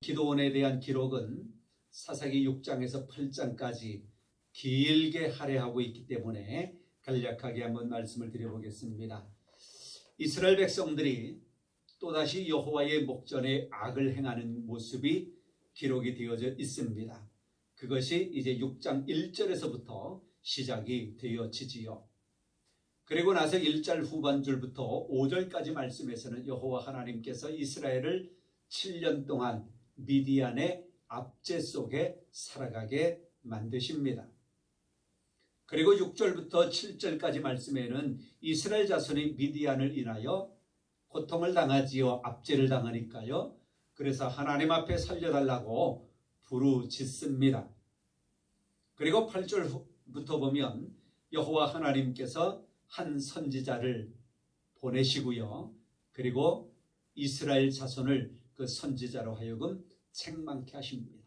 기도원에 대한 기록은 사사기 6장에서 8장까지 길게 할애하고 있기 때문에 간략하게 한번 말씀을 드려보겠습니다. 이스라엘 백성들이 또다시 여호와의 목전에 악을 행하는 모습이 기록이 되어져 있습니다. 그것이 이제 6장 1절에서부터 시작이 되어지지요. 그리고 나서 1절 후반줄부터 5절까지 말씀에서는 여호와 하나님께서 이스라엘을 7년 동안 미디안의 압제 속에 살아가게 만드십니다. 그리고 6절부터 7절까지 말씀에는 이스라엘 자손이 미디안을 인하여 고통을 당하지요. 압제를 당하니까요. 그래서 하나님 앞에 살려달라고 부르짖습니다. 그리고 8절부터 보면 여호와 하나님께서 한 선지자를 보내시고요. 그리고 이스라엘 자손을 그 선지자로 하여금 책망케 하십니다.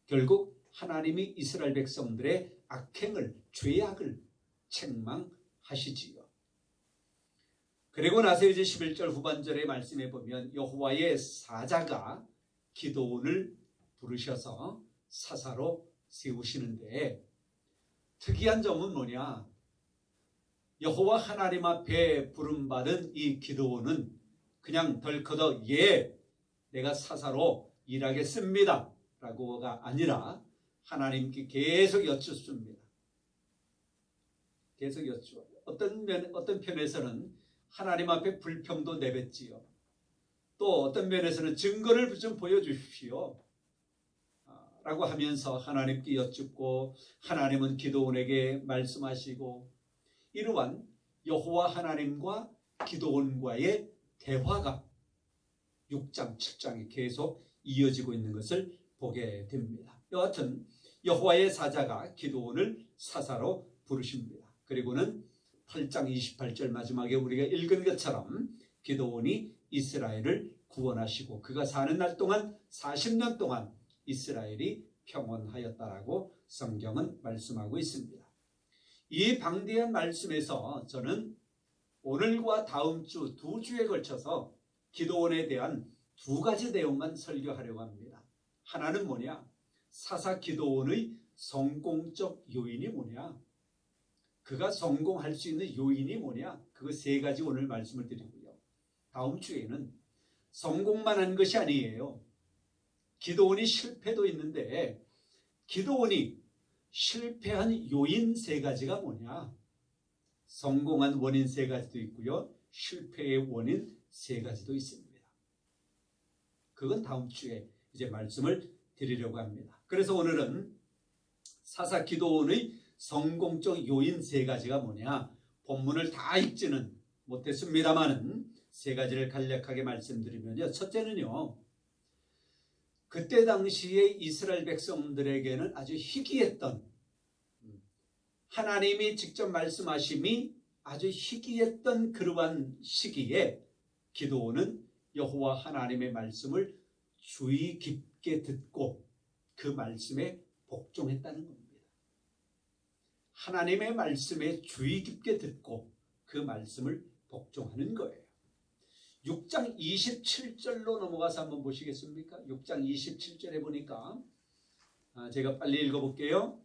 결국 하나님이 이스라엘 백성들의 악행을, 죄악을 책망하시지요. 그리고 나서 이제 11절 후반절의 말씀에 보면 여호와의 사자가 기드온을 부르셔서 사사로 세우시는데 특이한 점은 뭐냐? 여호와 하나님 앞에 부름받은 이 기드온은 그냥 덜커덕 내가 사사로 일하겠습니다 라고가 아니라 하나님께 계속 여쭙습니다. 계속 여쭈어요. 어떤 편에서는 하나님 앞에 불평도 내뱉지요. 또 어떤 면에서는 증거를 좀 보여주십시오 라고 하면서 하나님께 여쭙고 하나님은 기드온에게 말씀하시고 이러한 여호와 하나님과 기드온과의 대화가 6장, 7장에 계속 이어지고 있는 것을 보게 됩니다. 여하튼 여호와의 사자가 기드온을 사사로 부르십니다. 그리고는 8장 28절 마지막에 우리가 읽은 것처럼 기드온이 이스라엘을 구원하시고 그가 사는 날 동안 40년 동안 이스라엘이 평온하였다라고 성경은 말씀하고 있습니다. 이 방대한 말씀에서 저는 오늘과 다음 주 2주에 걸쳐서 기드온에 대한 2가지 내용만 설교하려고 합니다. 하나는 뭐냐? 사사 기드온의 성공적 요인이 뭐냐? 그가 성공할 수 있는 요인이 뭐냐? 그거 3가지 오늘 말씀을 드리고요. 다음 주에는 성공만 한 것이 아니에요. 기드온이 실패도 있는데 기드온이 실패한 요인 3가지가 뭐냐? 성공한 원인 3가지도 있고요. 실패의 원인 3가지도 있습니다. 그건 다음 주에 이제 말씀을 드리려고 합니다. 그래서 오늘은 사사 기드온의 성공적 요인 3가지가 뭐냐? 본문을 다 읽지는 못했습니다만은 3가지를 간략하게 말씀드리면요. 첫째는요. 그때 당시에 이스라엘 백성들에게는 아주 희귀했던 하나님이 직접 말씀하심이 아주 희귀했던 그러한 시기에 기드온은 여호와 하나님의 말씀을 주의 깊게 듣고 그 말씀에 복종했다는 겁니다. 하나님의 말씀에 주의 깊게 듣고 그 말씀을 복종하는 거예요. 6장 27절로 넘어가서 한번 보시겠습니까? 6장 27절에 보니까 제가 빨리 읽어볼게요.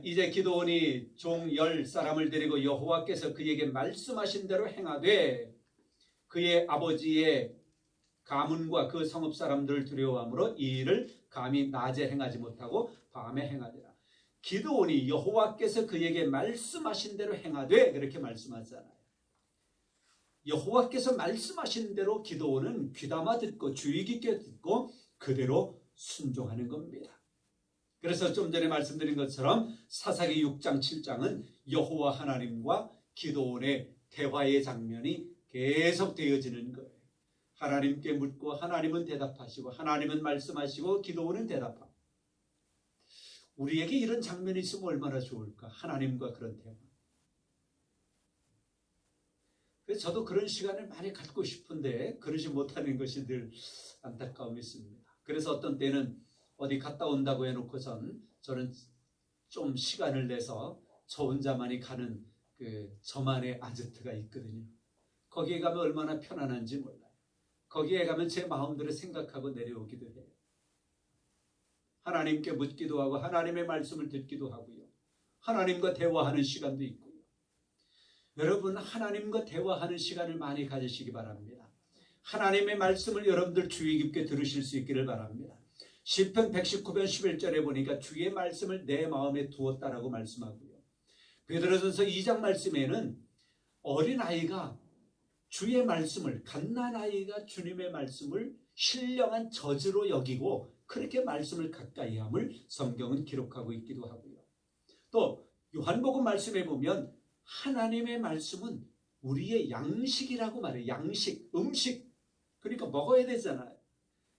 이제 기드온이 종 10사람을 데리고 여호와께서 그에게 말씀하신 대로 행하되 그의 아버지의 가문과 그 성읍 사람들을 두려워하므로 이 일을 감히 낮에 행하지 못하고 밤에 행하리라. 기드온이 여호와께서 그에게 말씀하신 대로 행하되 그렇게 말씀하잖아요. 여호와께서 말씀하신 대로 기드온은 귀담아 듣고 주의 깊게 듣고 그대로 순종하는 겁니다. 그래서 좀 전에 말씀드린 것처럼 사사기 6장 7장은 여호와 하나님과 기드온의 대화의 장면이 계속 되어지는 거예요. 하나님께 묻고 하나님은 대답하시고 하나님은 말씀하시고 기드온은 대답하고. 우리에게 이런 장면이 있으면 얼마나 좋을까? 하나님과 그런 대화. 그래서 저도 그런 시간을 많이 갖고 싶은데 그러지 못하는 것이 늘 안타까움이 있습니다. 그래서 어떤 때는 어디 갔다 온다고 해놓고선 저는 좀 시간을 내서 저 혼자만이 가는 그 저만의 아지트가 있거든요. 거기에 가면 얼마나 편안한지 몰라요. 거기에 가면 제 마음대로 생각하고 내려오기도 해요. 하나님께 묻기도 하고 하나님의 말씀을 듣기도 하고요. 하나님과 대화하는 시간도 있고요. 여러분, 하나님과 대화하는 시간을 많이 가지시기 바랍니다. 하나님의 말씀을 여러분들 주의 깊게 들으실 수 있기를 바랍니다. 시편 119편 11절에 보니까 주의 말씀을 내 마음에 두었다라고 말씀하고요. 베드로전서 2장 말씀에는 어린아이가 주의 말씀을, 갓난아이가 주님의 말씀을 신령한 저주로 여기고 그렇게 말씀을 가까이함을 성경은 기록하고 있기도 하고요. 또 요한복음 말씀에 보면 하나님의 말씀은 우리의 양식이라고 말해요. 양식, 음식. 그러니까 먹어야 되잖아요.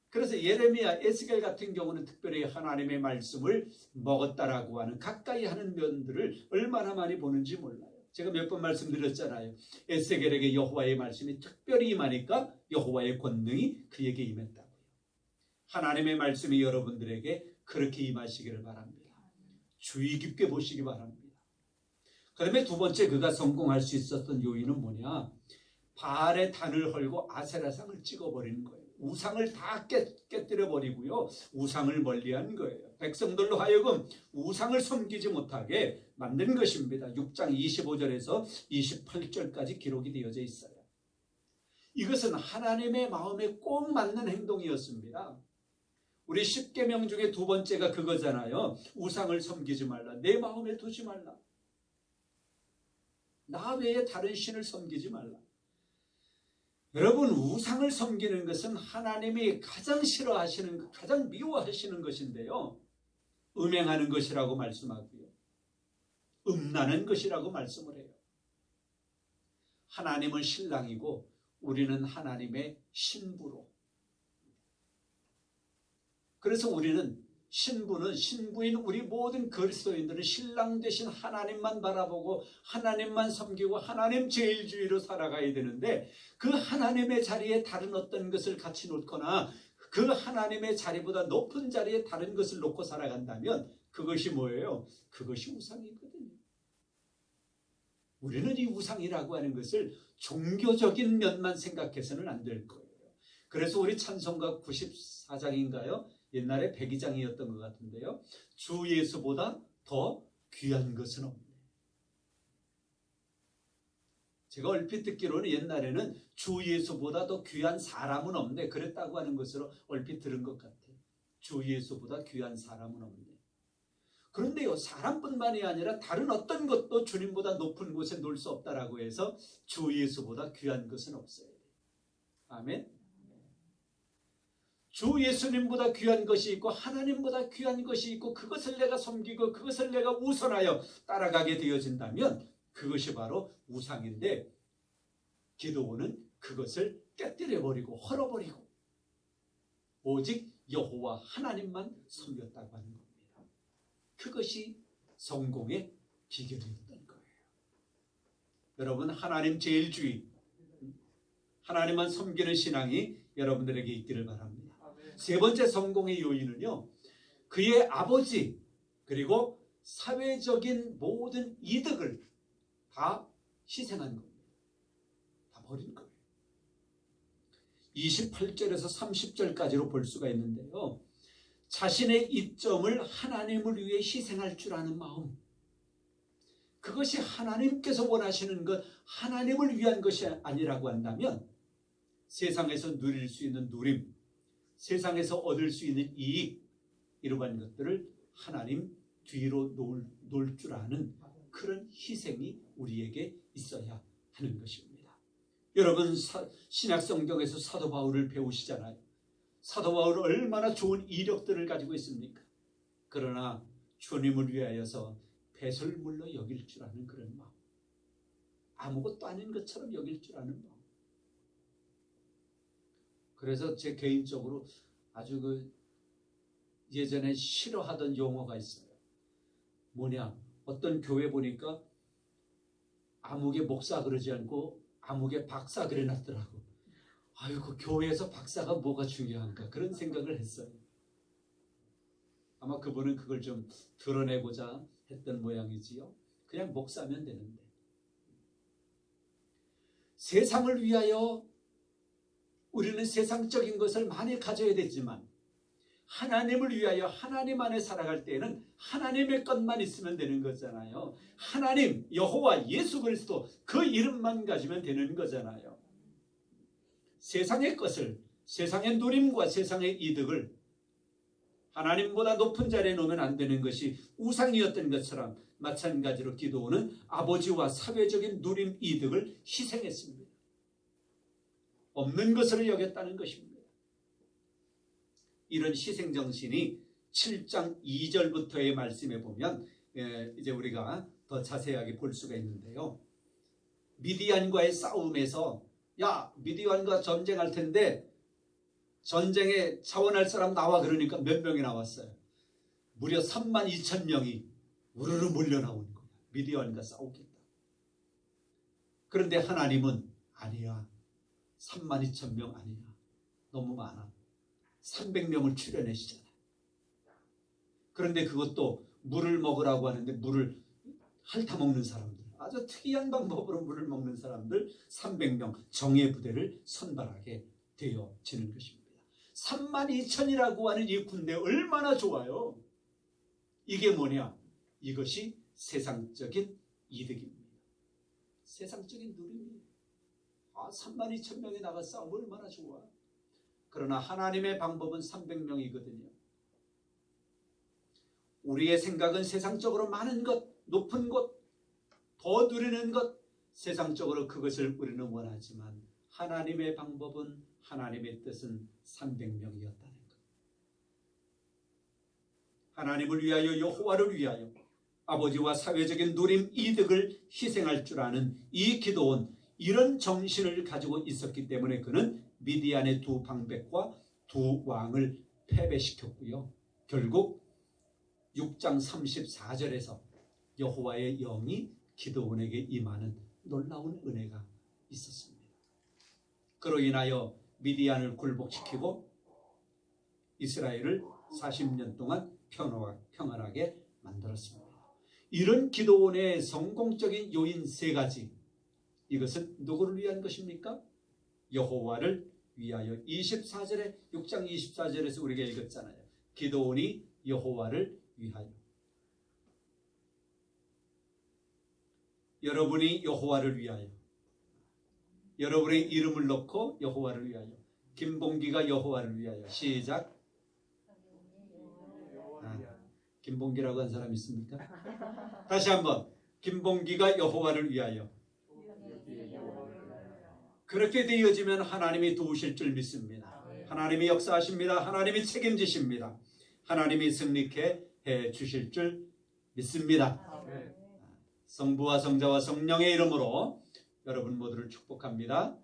그래서 예레미야, 에스겔 같은 경우는 특별히 하나님의 말씀을 먹었다라고 하는 가까이 하는 면들을 얼마나 많이 보는지 몰라요. 제가 몇 번 말씀드렸잖아요. 에스겔에게 여호와의 말씀이 특별히 임하니까 여호와의 권능이 그에게 임했다고요. 하나님의 말씀이 여러분들에게 그렇게 임하시기를 바랍니다. 주의 깊게 보시기 바랍니다. 그 다음에 두 번째 그가 성공할 수 있었던 요인은 뭐냐? 바알의 단을 헐고 아세라상을 찍어버리는 거예요. 우상을 다 깨뜨려 버리고요. 우상을 멀리한 거예요. 백성들로 하여금 우상을 섬기지 못하게 만든 것입니다. 6장 25절에서 28절까지 기록이 되어져 있어요. 이것은 하나님의 마음에 꼭 맞는 행동이었습니다. 우리 10계명 중에 두 번째가 그거잖아요. 우상을 섬기지 말라. 내 마음에 두지 말라. 나 외에 다른 신을 섬기지 말라. 여러분, 우상을 섬기는 것은 하나님이 가장 싫어하시는, 가장 미워하시는 것인데요. 음행하는 것이라고 말씀하고요. 음란한 것이라고 말씀을 해요. 하나님은 신랑이고 우리는 하나님의 신부로. 그래서 우리는 신부인 우리 모든 그리스도인들은 신랑 되신 하나님만 바라보고 하나님만 섬기고 하나님 제일주의로 살아가야 되는데 그 하나님의 자리에 다른 어떤 것을 같이 놓거나 그 하나님의 자리보다 높은 자리에 다른 것을 놓고 살아간다면 그것이 뭐예요? 그것이 우상이거든요. 우리는 이 우상이라고 하는 것을 종교적인 면만 생각해서는 안 될 거예요. 그래서 우리 찬송가 94장인가요? 옛날에 102장이었던 것 같은데요. 주 예수보다 더 귀한 것은 없네. 제가 얼핏 듣기로는 옛날에는 주 예수보다 더 귀한 사람은 없네. 그랬다고 하는 것으로 얼핏 들은 것 같아요. 주 예수보다 귀한 사람은 없네. 그런데요, 사람뿐만이 아니라 다른 어떤 것도 주님보다 높은 곳에 놓을 수 없다라고 해서 주 예수보다 귀한 것은 없어요. 아멘. 주 예수님보다 귀한 것이 있고 하나님보다 귀한 것이 있고 그것을 내가 섬기고 그것을 내가 우선하여 따라가게 되어진다면 그것이 바로 우상인데 기드온은 그것을 깨뜨려버리고 헐어버리고 오직 여호와 하나님만 섬겼다고 하는 겁니다. 그것이 성공의 비결이었던 거예요. 여러분, 하나님 제일주의, 하나님만 섬기는 신앙이 여러분들에게 있기를 바랍니다. 세 번째 성공의 요인은요, 그의 아버지 그리고 사회적인 모든 이득을 다 희생한 겁니다. 다 버린 거예요. 28절에서 30절까지로 볼 수가 있는데요. 자신의 이점을 하나님을 위해 희생할 줄 아는 마음, 그것이 하나님께서 원하시는 것, 하나님을 위한 것이 아니라고 한다면 세상에서 누릴 수 있는 누림, 세상에서 얻을 수 있는 이익, 이러한 것들을 하나님 뒤로 놓을 줄 아는 그런 희생이 우리에게 있어야 하는 것입니다. 여러분, 신약성경에서 사도 바울을 배우시잖아요. 사도 바울은 얼마나 좋은 이력들을 가지고 있습니까? 그러나 주님을 위하여서 배설물로 여길 줄 아는 그런 마음, 아무것도 아닌 것처럼 여길 줄 아는 마음. 그래서 제 개인적으로 아주 예전에 싫어하던 용어가 있어요. 뭐냐, 어떤 교회 보니까 아무개 목사 그러지 않고 아무개 박사 그래 놨더라고. 아이고, 교회에서 박사가 뭐가 중요한가, 그런 생각을 했어요. 아마 그분은 그걸 좀 드러내고자 했던 모양이지요. 그냥 목사면 되는데. 세상을 위하여 우리는 세상적인 것을 많이 가져야 되지만 하나님을 위하여 하나님 안에 살아갈 때에는 하나님의 것만 있으면 되는 거잖아요. 하나님, 여호와, 예수 그리스도 그 이름만 가지면 되는 거잖아요. 세상의 것을, 세상의 누림과 세상의 이득을 하나님보다 높은 자리에 놓으면 안 되는 것이 우상이었던 것처럼 마찬가지로 기도는 아버지와 사회적인 누림 이득을 희생했습니다. 없는 것으로 여겼다는 것입니다. 이런 희생정신이 7장 2절부터의 말씀에 보면 이제 우리가 더 자세하게 볼 수가 있는데요. 미디안과의 싸움에서 야, 미디안과 전쟁할 텐데 전쟁에 자원할 사람 나와 그러니까 몇 명이 나왔어요. 무려 32,000명이 우르르 몰려 나오는 거야. 미디안과 싸우겠다. 그런데 하나님은 아니야. 32,000명 아니야. 너무 많아. 300명을 출연하시잖아요. 그런데 그것도 물을 먹으라고 하는데 물을 핥아먹는 사람들, 아주 특이한 방법으로 물을 먹는 사람들 300명 정예 부대를 선발하게 되어지는 것입니다. 32,000이라고 하는 이 군대 얼마나 좋아요. 이게 뭐냐? 이것이 세상적인 이득입니다. 세상적인 누림이에요. 32,000명이 나가 싸우면 얼마나 좋아. 그러나 하나님의 방법은 300명이거든요. 우리의 생각은 세상적으로 많은 것, 높은 것, 더 누리는 것, 세상적으로 그것을 우리는 원하지만 하나님의 방법은, 하나님의 뜻은 300명이었다는 것. 하나님을 위하여, 여호와를 위하여 아버지와 사회적인 누림 이득을 희생할 줄 아는 이 기도원, 이런 정신을 가지고 있었기 때문에 그는 미디안의 두 방백과 두 왕을 패배시켰고요. 결국 6장 34절에서 여호와의 영이 기드온에게 임하는 놀라운 은혜가 있었습니다. 그로 인하여 미디안을 굴복시키고 이스라엘을 40년 동안 평안하게 만들었습니다. 이런 기드온의 성공적인 요인 3가지, 이것은 누구를 위한 것입니까? 여호와를 위하여. 24절에 6장 24절에서 우리가 읽었잖아요. 기드온이 여호와를 위하여. 여러분이 여호와를 위하여, 여러분의 이름을 넣고 여호와를 위하여. 김봉기가 여호와를 위하여. 시작. 김봉기라고 한 사람 있습니까? 다시 한번. 김봉기가 여호와를 위하여. 그렇게 되어지면 하나님이 도우실 줄 믿습니다. 하나님이 역사하십니다. 하나님이 책임지십니다. 하나님이 승리케 해 주실 줄 믿습니다. 성부와 성자와 성령의 이름으로 여러분 모두를 축복합니다.